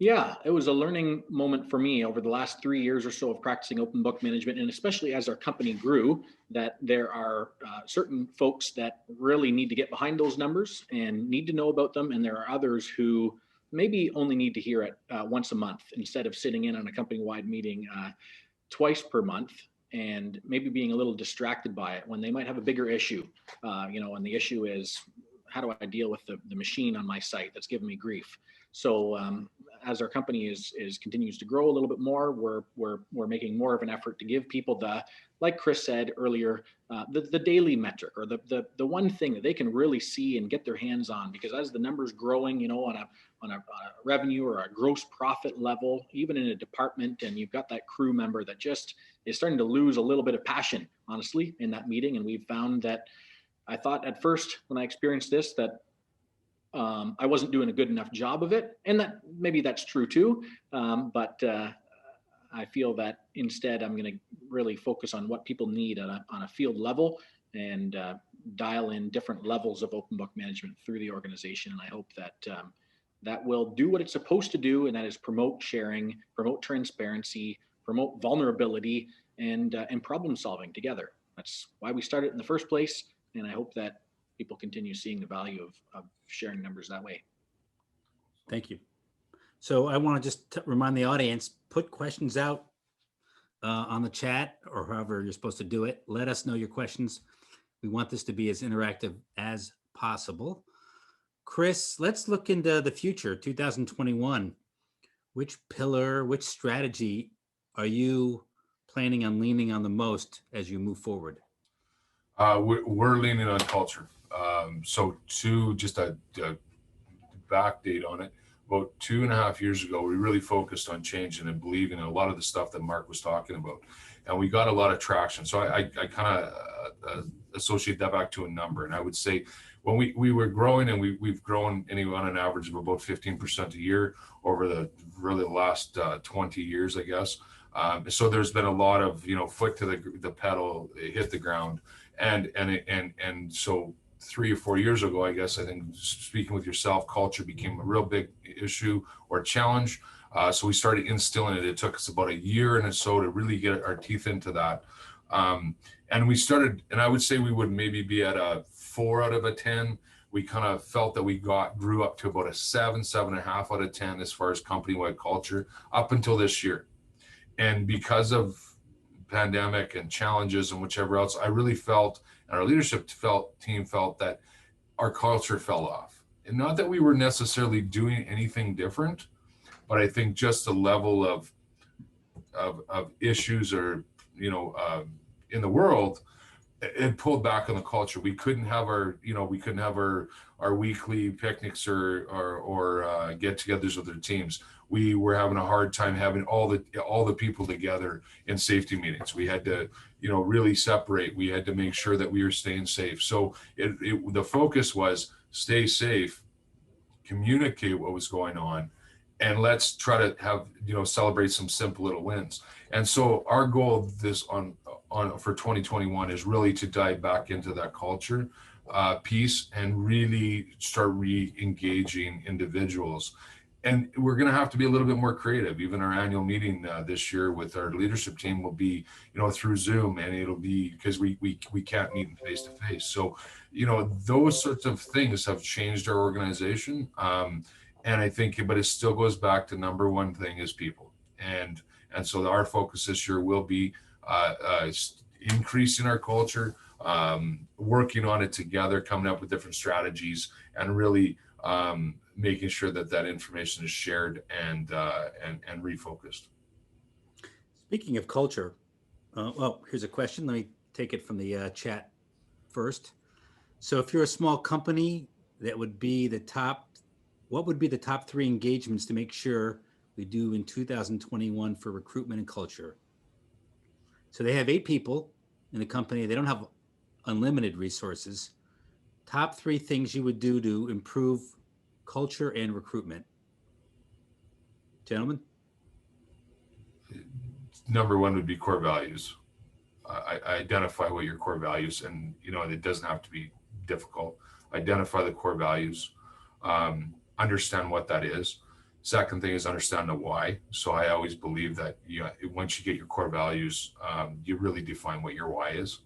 it was a learning moment for me over the last 3 years or so of practicing open book management, and especially as our company grew, that there are certain folks that really need to get behind those numbers and need to know about them. And there are others who maybe only need to hear it once a month instead of sitting in on a company-wide meeting twice per month, and maybe being a little distracted by it when they might have a bigger issue, and the issue is, how do I deal with the machine on my site that's giving me grief? So as our company is continues to grow a little bit more, we're making more of an effort to give people the, like Chris said earlier, the daily metric, or the one thing that they can really see and get their hands on. Because as the numbers growing, on a revenue or a gross profit level, even in a department, and you've got that crew member that just is starting to lose a little bit of passion, honestly, in that meeting. And we've found that, I thought at first when I experienced this, that I wasn't doing a good enough job of it, and that maybe that's true too. But I feel that instead I'm going to really focus on what people need on a field level, and dial in different levels of open book management through the organization. And I hope that that will do what it's supposed to do, and that is promote sharing, promote transparency, promote vulnerability, and problem solving together. That's why we started in the first place, and I hope that people continue seeing the value of sharing numbers that way. Thank you. So I want to just remind the audience, put questions out on the chat, or however you're supposed to do it. Let us know your questions. We want this to be as interactive as possible. Chris, let's look into the future, 2021. Which pillar, which strategy are you planning on leaning on the most as you move forward? We're leaning on culture. So just a back date on it, about 2.5 years ago, we really focused on changing and believing in a lot of the stuff that Mark was talking about. And we got a lot of traction. So I kind of associate that back to a number. And I would say when we were growing, and we've grown anyway on an average of about 15% a year over the really last 20 years, I guess. So there's been a lot of, foot to the pedal, hit the ground. And so 3 or 4 years ago, I guess, I think speaking with yourself, culture became a real big issue or challenge. So we started instilling it. It took us about a year and so to really get our teeth into that. And we started, and I would say we would maybe be at a 4 out of a 10. We kind of felt that we grew up to about a 7.5 out of 10 as far as company-wide culture up until this year. And because of pandemic and challenges and whichever else, I really felt, and our leadership team felt that our culture fell off. And not that we were necessarily doing anything different, but I think just the level of issues or, in the world, it pulled back on the culture. We couldn't have our weekly picnics or get-togethers with our teams. We were having a hard time having all the people together in safety meetings. We had to, really separate. We had to make sure that we were staying safe. So the focus was stay safe, communicate what was going on, and let's try to have, celebrate some simple little wins. And so our goal for 2021 is really to dive back into that culture piece and really start re-engaging individuals. And we're going to have to be a little bit more creative. Even our annual meeting this year with our leadership team will be, through Zoom, and it'll be because we can't meet face to face. So, those sorts of things have changed our organization. And I think, but it still goes back to number one thing is people. And so our focus this year will be increasing our culture, working on it together, coming up with different strategies, and really making sure that information is shared and refocused. Speaking of culture, here's a question. Let me take it from the chat first. So if you're a small company, what would be the top 3 engagements to make sure we do in 2021 for recruitment and culture? So they have 8 people in the company. They don't have unlimited resources. Top 3 things you would do to improve culture and recruitment. Gentlemen? Number 1 would be core values. I identify what your core values, and it doesn't have to be difficult. Identify the core values, understand what that is. Second thing is understand the why. So I always believe that once you get your core values, you really define what your why is.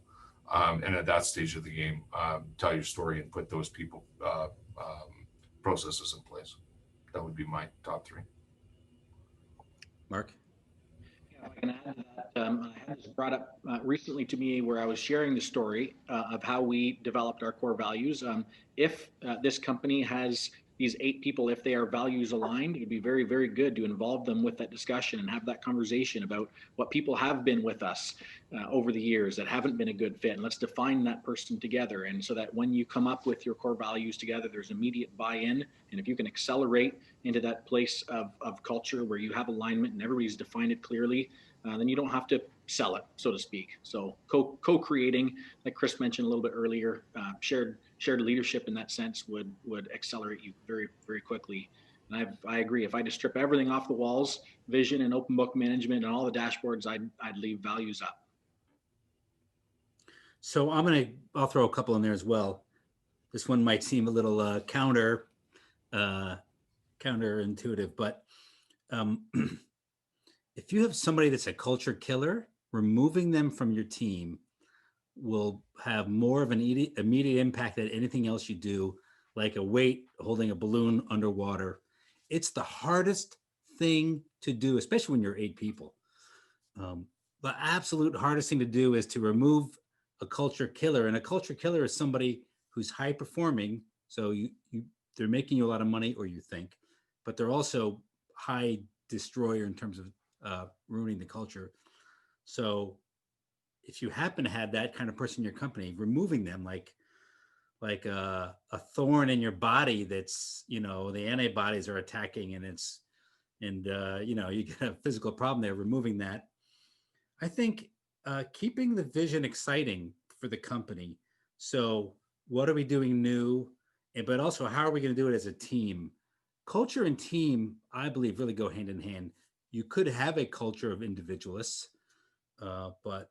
And at that stage of the game, tell your story and put those people processes in place. That would be my top 3. Mark? Yeah, I can add to that. I had this brought up recently to me where I was sharing the story of how we developed our core values. If this company has these 8 people, if they are values aligned, it'd be very, very good to involve them with that discussion and have that conversation about what people have been with us over the years that haven't been a good fit. And let's define that person together. And so that when you come up with your core values together, there's immediate buy-in. And if you can accelerate into that place of culture where you have alignment and everybody's defined it clearly, then you don't have to sell it, so to speak. So co-creating, like Chris mentioned a little bit earlier, shared leadership in that sense would accelerate you very, very quickly. And I agree. If I just strip everything off the walls, vision and open book management and all the dashboards, I'd leave values up. So I'll throw a couple in there as well. This one might seem a little counterintuitive, but if you have somebody that's a culture killer, removing them from your team will have more of an immediate impact than anything else you do, like a weight holding a balloon underwater. It's the hardest thing to do, especially when you're 8 people. The absolute hardest thing to do is to remove a culture killer. And a culture killer is somebody who's high performing. So they're making you a lot of money, or you think, but they're also high destroyer in terms of ruining the culture. So if you happen to have that kind of person in your company, removing them like a thorn in your body that's, the antibodies are attacking you get a physical problem there, removing that. I think keeping the vision exciting for the company. So what are we doing new? But also, how are we going to do it as a team? Culture and team, I believe, really go hand in hand. You could have a culture of individualists, but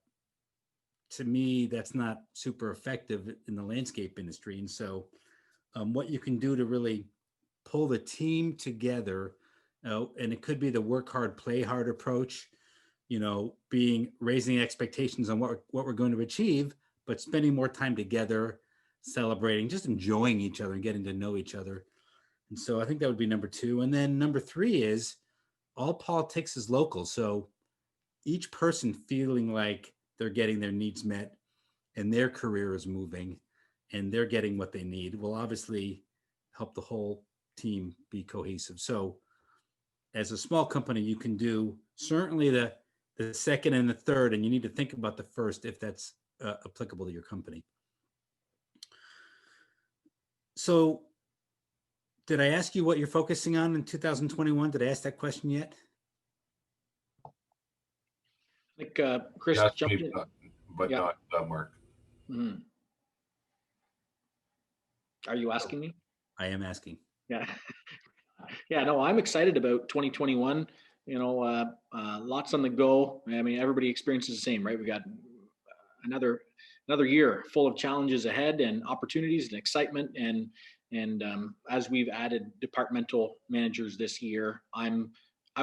to me, that's not super effective in the landscape industry. And so what you can do to really pull the team together, and it could be the work hard, play hard approach, raising expectations on what we're going to achieve, but spending more time together, celebrating, just enjoying each other and getting to know each other. And so I think that would be number 2. And then number 3 is all politics is local. So each person feeling like they're getting their needs met and their career is moving and they're getting what they need will obviously help the whole team be cohesive. So as a small company, you can do certainly the second and the third, and you need to think about the first if that's applicable to your company. So did I ask you what you're focusing on in 2021? Did I ask that question yet? I think Chris jumped in. But Yeah. Not Mark. Mm-hmm. Are you asking me? I am asking. Yeah. Yeah, no, I'm excited about 2021. Lots on the go. I mean, everybody experiences the same, right? We got another year full of challenges ahead and opportunities and excitement. And as we've added departmental managers this year, I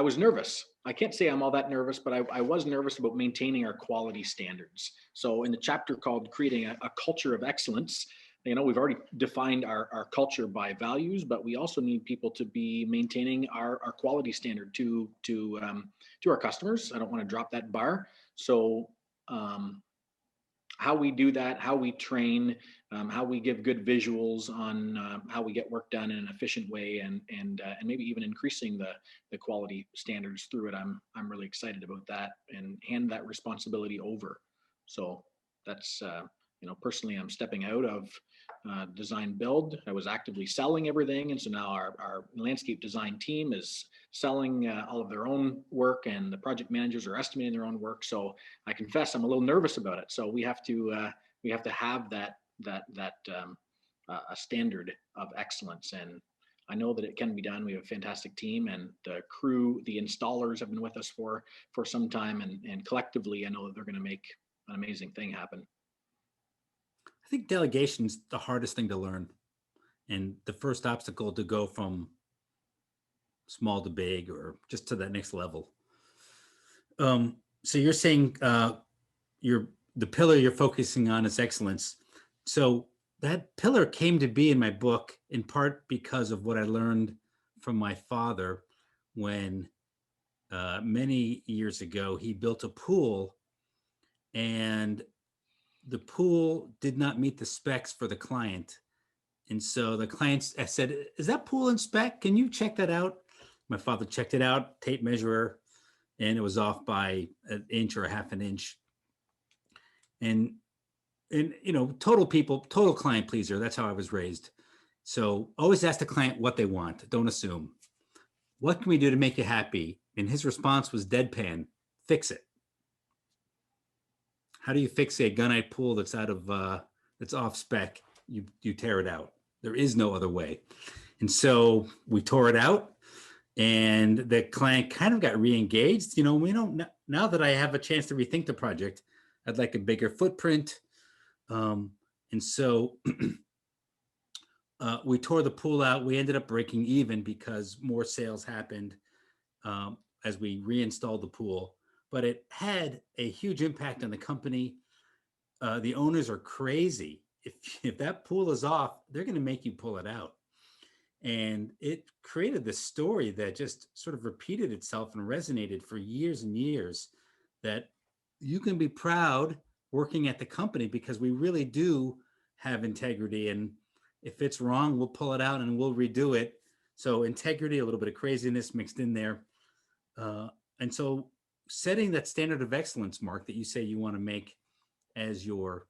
was nervous. I can't say I'm all that nervous, but I was nervous about maintaining our quality standards. So in the chapter called Creating a Culture of Excellence, we've already defined our culture by values, but we also need people to be maintaining our quality standard to our customers. I don't want to drop that bar. So how we do that, how we train, how we give good visuals on how we get work done in an efficient way, and maybe even increasing the quality standards through it. I'm really excited about that and hand that responsibility over. So that's personally, I'm stepping out of design build. I was actively selling everything, and so now our landscape design team is selling all of their own work, and the project managers are estimating their own work. So I confess I'm a little nervous about it. So we have to have that a standard of excellence, and I know that it can be done. We have a fantastic team, and the crew, the installers, have been with us for some time, and collectively, I know that they're going to make an amazing thing happen. I think delegation's the hardest thing to learn, and the first obstacle to go from small to big or just to that next level. So you're saying the pillar you're focusing on is excellence. So that pillar came to be in my book in part because of what I learned from my father when many years ago he built a pool, and the pool did not meet the specs for the client. And so the clients said, is that pool in spec? Can you check that out? My father checked it out, tape measure, and it was off by an inch or a half an inch. And total client pleaser. That's how I was raised. So always ask the client what they want. Don't assume. What can we do to make you happy? And his response was deadpan, fix it. How do you fix a gunite pool that's that's off spec? You tear it out. There is no other way. And so we tore it out, and the client kind of got re-engaged. Now that I have a chance to rethink the project, I'd like a bigger footprint. And so we tore the pool out. We ended up breaking even because more sales happened as we reinstalled the pool, but it had a huge impact on the company. The owners are crazy. If that pool is off, they're going to make you pull it out. And it created this story that just sort of repeated itself and resonated for years and years, that you can be proud working at the company because we really do have integrity. And if it's wrong, we'll pull it out and we'll redo it. So integrity, a little bit of craziness mixed in there. And so setting that standard of excellence, Mark, that you say you want to make as your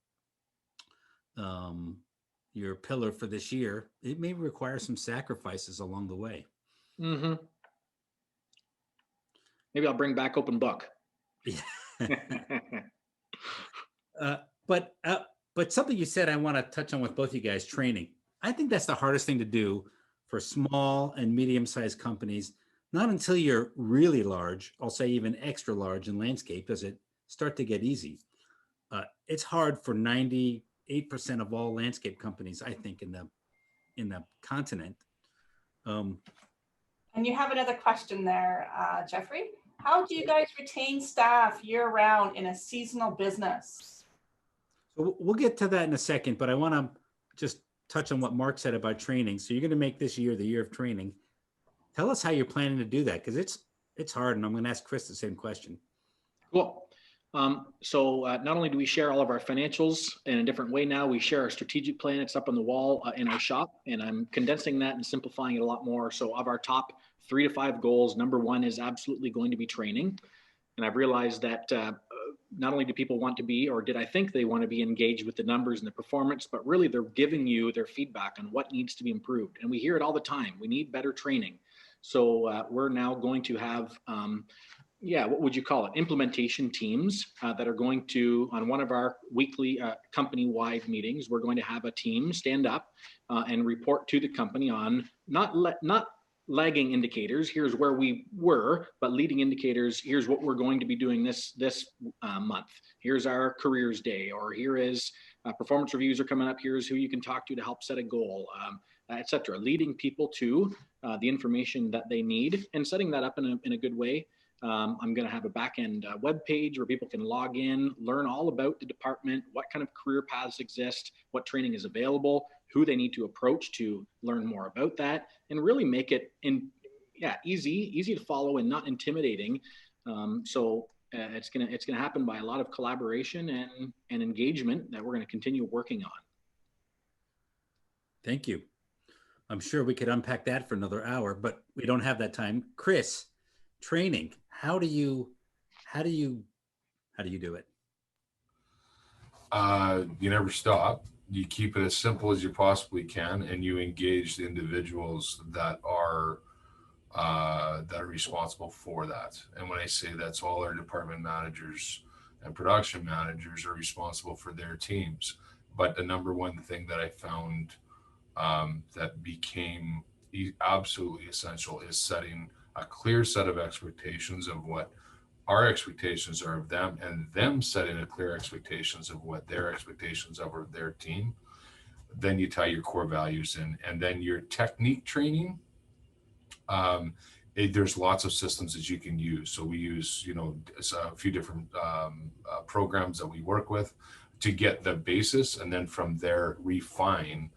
pillar for this year, it may require some sacrifices along the way. Mm-hmm. Maybe I'll bring back open book. Yeah. But something you said I want to touch on with both you guys, training. I think that's the hardest thing to do for small and medium-sized companies. Not until you're really large, I'll say even extra large in landscape, does it start to get easy. It's hard for 98% of all landscape companies, I think, in the continent. And you have another question there, Jeffrey. How do you guys retain staff year-round in a seasonal business? So we'll get to that in a second, but I want to just touch on what Mark said about training. So you're going to make this year the year of training. Tell us how you're planning to do that, because it's hard, and I'm going to ask Chris the same question. Cool. So not only do we share all of our financials in a different way now, we share our strategic plan. It's up on the wall in our shop, and I'm condensing that and simplifying it a lot more. So of our top 3 to 5 goals, number 1 is absolutely going to be training. And I've realized that not only do people want to be, or did I think they want to be engaged with the numbers and the performance, but really they're giving you their feedback on what needs to be improved. And we hear it all the time. We need better training. So we're now going to have what would you call it? Implementation teams that are going to, on one of our weekly company-wide meetings, we're going to have a team stand up and report to the company on not lagging indicators. Here's where we were, but leading indicators. Here's what we're going to be doing this month. Here's our careers day, or here is performance reviews are coming up. Here's who you can talk to help set a goal, etc. Leading people to the information that they need and setting that up in a good way. I'm going to have a back-end web page where people can log in, learn all about the department, what kind of career paths exist, what training is available, who they need to approach to learn more about that, and really make it easy to follow and not intimidating. So it's gonna happen by a lot of collaboration and engagement that we're going to continue working on. Thank you. I'm sure we could unpack that for another hour, but we don't have that time. Chris, training. How do you do it? You never stop. You keep it as simple as you possibly can, and you engage the individuals that are responsible for that. And when I say that's all our department managers and production managers are responsible for their teams. But the number one thing that I found that became absolutely essential is setting a clear set of expectations of what our expectations are of them, and them setting a clear expectations of what their expectations are of their team. Then you tie your core values in, and then your technique training. There's lots of systems that you can use. So we use, a few different programs that we work with to get the basis, and then from there refine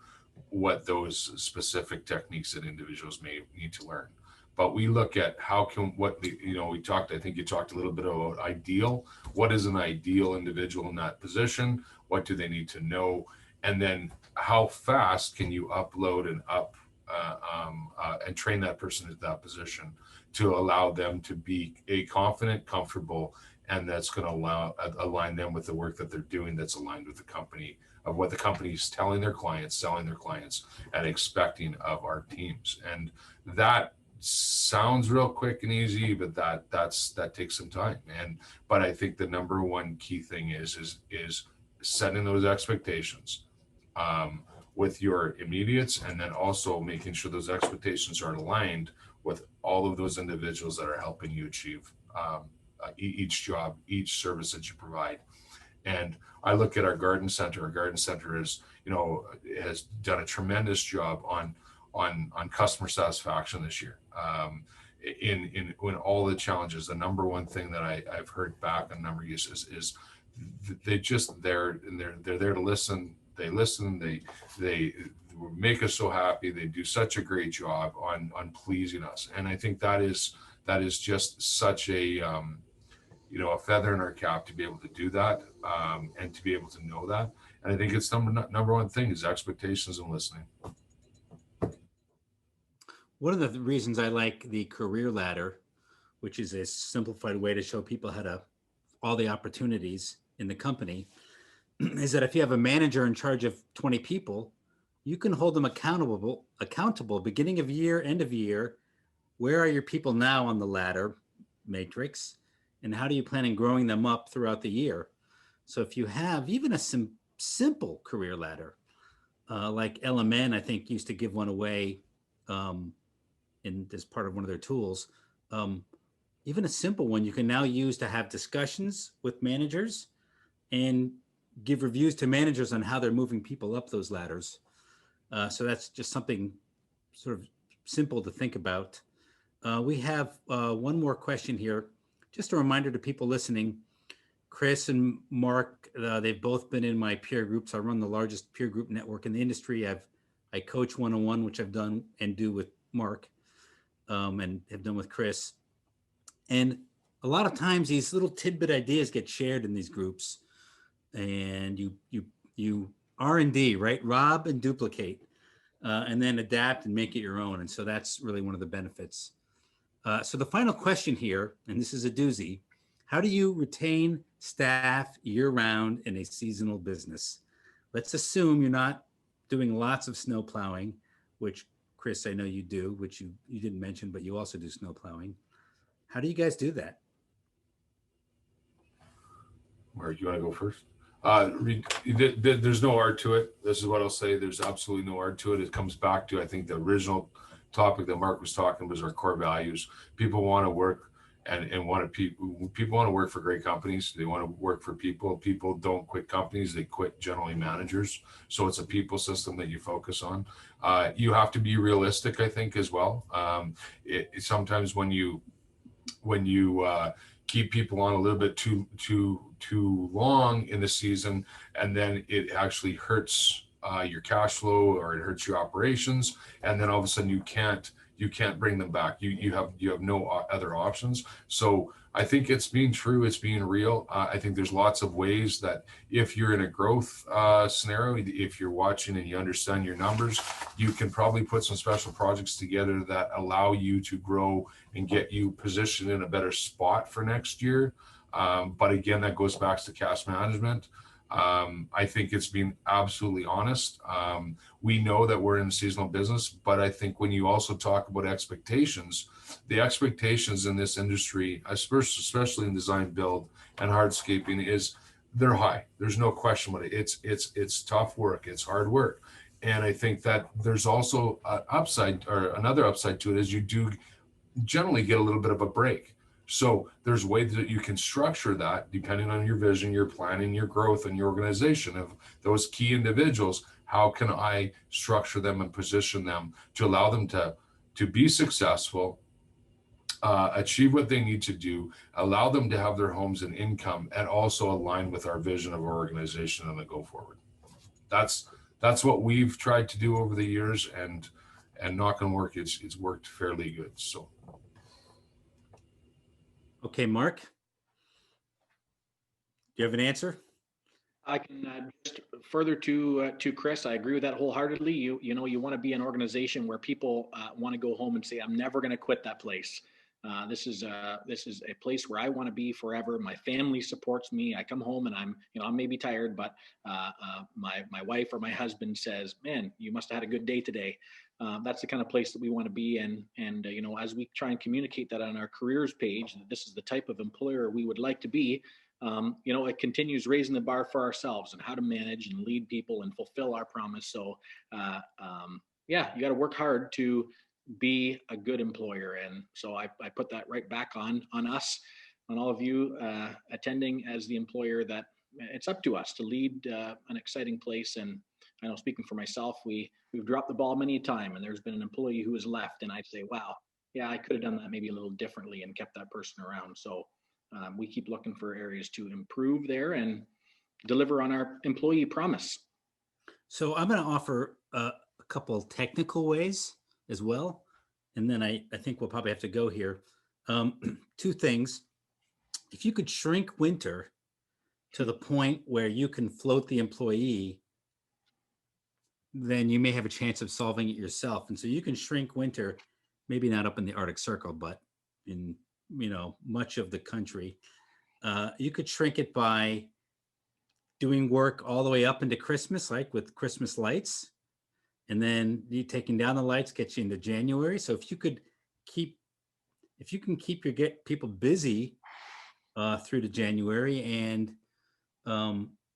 what those specific techniques that individuals may need to learn. But we look at I think you talked a little bit about ideal. What is an ideal individual in that position? What do they need to know? And then how fast can you upload and and train that person into that position to allow them to be confident, comfortable, and that's going to align them with the work that they're doing that's aligned with the company, of what the company is telling their clients, selling their clients, and expecting of our teams. And that sounds real quick and easy, but that takes some time. But I think the number one key thing is setting those expectations with your immediates, and then also making sure those expectations are aligned with all of those individuals that are helping you achieve each job, each service that you provide. And I look at our garden center. Our garden center is, has done a tremendous job on customer satisfaction this year. In all the challenges, the number one thing that I've heard back a number of years is they're there to listen. They listen. They make us so happy. They do such a great job on pleasing us. And I think that is just such a a feather in our cap to be able to do that, and to be able to know that. And I think it's number one thing is expectations and listening. One of the reasons I like the career ladder, which is a simplified way to show people all the opportunities in the company, is that if you have a manager in charge of 20 people, you can hold them accountable beginning of year, end of year. Where are your people now on the ladder matrix? And how do you plan on growing them up throughout the year? So if you have even a simple career ladder, like LMN, I think used to give one away as part of one of their tools. Even a simple one you can now use to have discussions with managers and give reviews to managers on how they're moving people up those ladders. So that's just something sort of simple to think about. We have one more question here. Just a reminder to people listening, Chris and Mark, they've both been in my peer groups. I run the largest peer group network in the industry. I coach one-on-one, which I've done and do with Mark, and have done with Chris. And a lot of times these little tidbit ideas get shared in these groups, and you R&D, right? Rob and duplicate, and then adapt and make it your own. And so that's really one of the benefits. So the final question here, and this is a doozy, how do you retain staff year-round in a seasonal business? Let's assume you're not doing lots of snow plowing, which Chris, I know you do, which you didn't mention, but you also do snow plowing. How do you guys do that? Mark, you want to go first? There's no art to it. This is what I'll say. There's absolutely no art to it. It comes back to, I think, the original topic that Mark was talking about, was our core values. People want to work and people want to work for great companies. They want to work for people. People don't quit companies. They quit generally managers. So it's a people system that you focus on. You have to be realistic, I think, as well. Sometimes when you keep people on a little bit too long in the season, and then it actually hurts your cash flow, or it hurts your operations, and then all of a sudden you can't bring them back. You have no other options. So I think it's being true, it's being real. I think there's lots of ways that if you're in a growth scenario, if you're watching and you understand your numbers, you can probably put some special projects together that allow you to grow and get you positioned in a better spot for next year. But again, that goes back to cash management. I think it's being absolutely honest. We know that we're in a seasonal business, but I think when you also talk about expectations, the expectations in this industry, especially in design build and hardscaping, is they're high. There's no question about it. It's tough work. It's hard work. And I think that there's also an upside, or another upside to it, is you do generally get a little bit of a break. So there's ways that you can structure that depending on your vision, your planning, your growth, and your organization of those key individuals. How can I structure them and position them to allow them to be successful, achieve what they need to do, allow them to have their homes and income, and also align with our vision of our organization on the go forward. That's what we've tried to do over the years, and knock on wood, it's worked fairly good. So. Okay, Mark, do you have an answer? I can just further to Chris. I agree with that wholeheartedly. You know, you want to be an organization where people want to go home and say, "I'm never going to quit that place. This is a place where I want to be forever. My family supports me. I come home and I may be tired, but my wife or my husband says, "Man, you must have had a good day today." That's the kind of place that we want to be in. And you know, as we try and communicate that on our careers page, that this is the type of employer we would like to be. You know, it continues raising the bar for ourselves and how to manage and lead people and fulfill our promise. So, yeah, you got to work hard to be a good employer. And so I put that right back on us, on all of you attending as the employer, that it's up to us to lead an exciting place. And I know, speaking for myself, we've dropped the ball many a time, and there's been an employee who has left, and I'd say, wow, yeah, I could have done that maybe a little differently and kept that person around. So we keep looking for areas to improve there and deliver on our employee promise. So I'm going to offer a couple of technical ways as well. And then I think we'll probably have to go here. Two things. If you could shrink winter to the point where you can float the employee, then you may have a chance of solving it yourself. And so you can shrink winter, maybe not up in the Arctic Circle, but in, you know, much of the country. You could shrink it by doing work all the way up into Christmas, like with Christmas lights, and then you taking down the lights gets you into January. So if you can keep your people busy through to January, and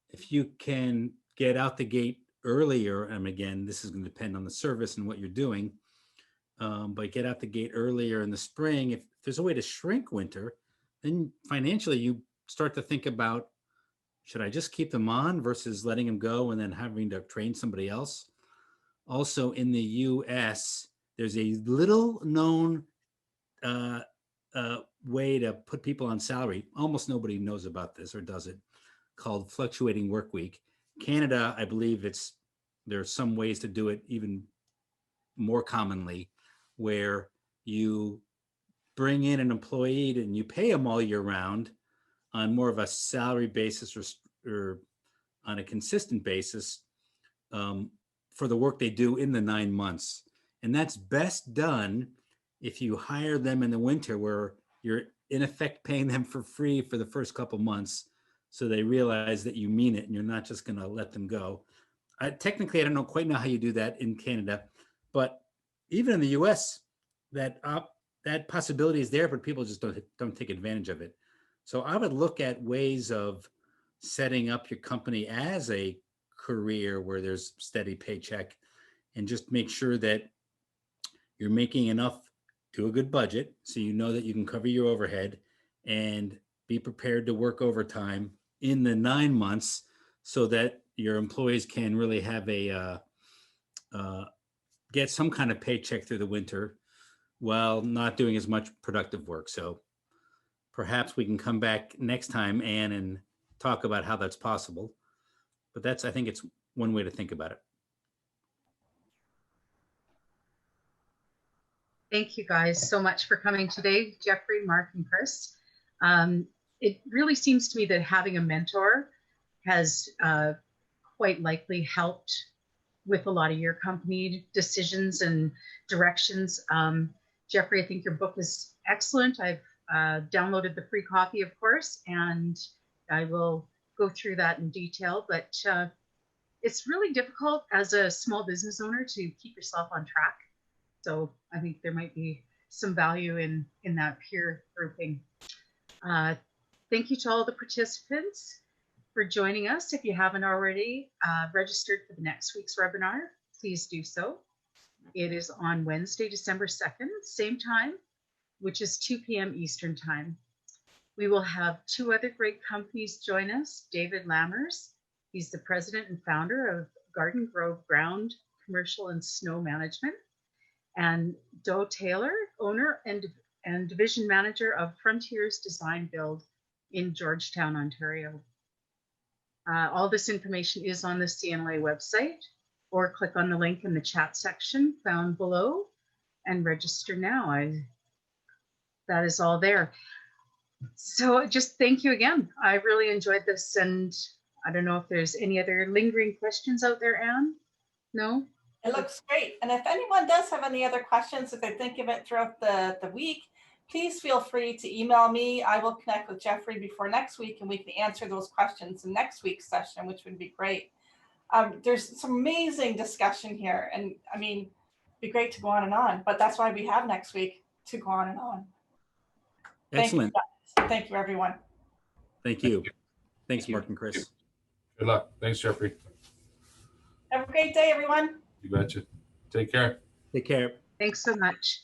if you can get out the gate earlier, and again, this is going to depend on the service and what you're doing, but get out the gate earlier in the spring. If there's a way to shrink winter, then financially you start to think about, should I just keep them on versus letting them go and then having to train somebody else? Also in the US, there's a little known way to put people on salary. Almost nobody knows about this or does it, called fluctuating work week. Canada, I believe there are some ways to do it even more commonly, where you bring in an employee and you pay them all year round on more of a salary basis or on a consistent basis for the work they do in the 9 months. And that's best done if you hire them in the winter, where you're in effect paying them for free for the first couple months, so they realize that you mean it and you're not just going to let them go. Technically, I don't quite know how you do that in Canada, but even in the US, that possibility is there, but people just don't take advantage of it. So I would look at ways of setting up your company as a career where there's steady paycheck, and just make sure that you're making enough, do a good budget, so you know that you can cover your overhead, and be prepared to work overtime in the 9 months so that your employees can really have get some kind of paycheck through the winter while not doing as much productive work. So perhaps we can come back next time, Anne, and talk about how that's possible. But I think it's one way to think about it. Thank you guys so much for coming today, Jeffrey, Mark, and Chris. It really seems to me that having a mentor has quite likely helped with a lot of your company decisions and directions. Jeffrey, I think your book is excellent. I've downloaded the free copy, of course, and I will go through that in detail. But it's really difficult as a small business owner to keep yourself on track. So I think there might be some value in that peer grouping. Thank you to all the participants for joining us. If you haven't already registered for the next week's webinar, please do so. It is on Wednesday, December 2nd, same time, which is 2 p.m. Eastern time. We will have two other great companies join us. David Lammers, he's the president and founder of Garden Grove Ground Commercial and Snow Management, and Doe Taylor, owner and division manager of Frontiers Design Build in Georgetown, Ontario. All this information is on the CNLA website, or click on the link in the chat section found below and register now. That is all there. So just thank you again. I really enjoyed this, and I don't know if there's any other lingering questions out there, Anne? No? It looks great. And if anyone does have any other questions, if they think of it throughout the week, please feel free to email me. I will connect with Jeffrey before next week and we can answer those questions in next week's session, which would be great. There's some amazing discussion here. And I mean, it'd be great to go on, but that's why we have next week to go on and on. Excellent. Thank you, everyone. Thank you. Thanks, Thank you. Mark and Chris. Good luck. Thanks, Jeffrey. Have a great day, everyone. You betcha. Take care. Take care. Thanks so much.